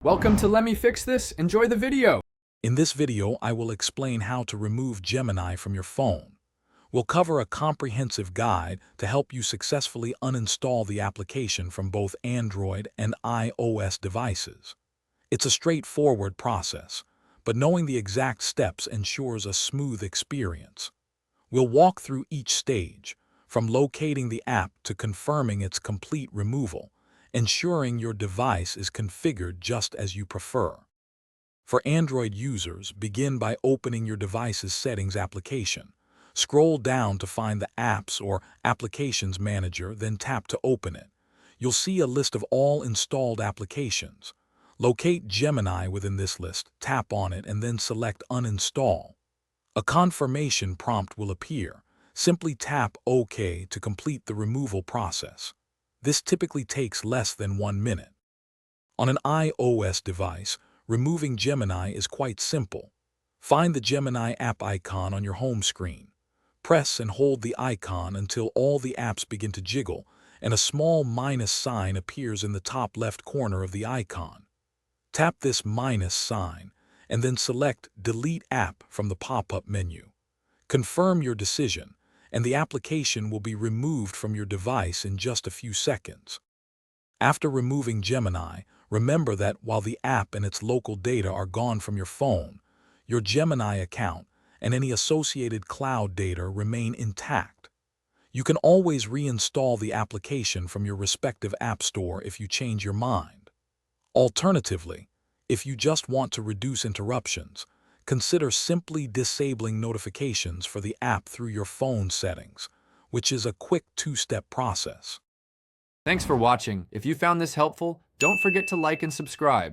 Welcome to Let Me Fix This. Enjoy the video. In this video, I will explain how to remove Gemini from your phone. We'll cover a comprehensive guide to help you successfully uninstall the application from both Android and iOS devices. It's a straightforward process, but knowing the exact steps ensures a smooth experience. We'll walk through each stage, from locating the app to confirming its complete removal, ensuring your device is configured just as you prefer. For Android users, begin by opening your device's Settings application. Scroll down to find the Apps or Applications Manager, then tap to open it. You'll see a list of all installed applications. Locate Gemini within this list, tap on it, and then select Uninstall. A confirmation prompt will appear. Simply tap OK to complete the removal process. This typically takes less than 1 minute. On an iOS device, removing Gemini is quite simple. Find the Gemini app icon on your home screen. Press and hold the icon until all the apps begin to jiggle, and a small minus sign appears in the top left corner of the icon. Tap this minus sign, and then select Delete App from the pop-up menu. Confirm your decision, and the application will be removed from your device in just a few seconds. After removing Gemini, remember that while the app and its local data are gone from your phone, your Gemini account and any associated cloud data remain intact. You can always reinstall the application from your respective app store if you change your mind. Alternatively, if you just want to reduce interruptions, consider simply disabling notifications for the app through your phone settings, which is a quick two-step process. Thanks for watching. If you found this helpful, don't forget to like and subscribe.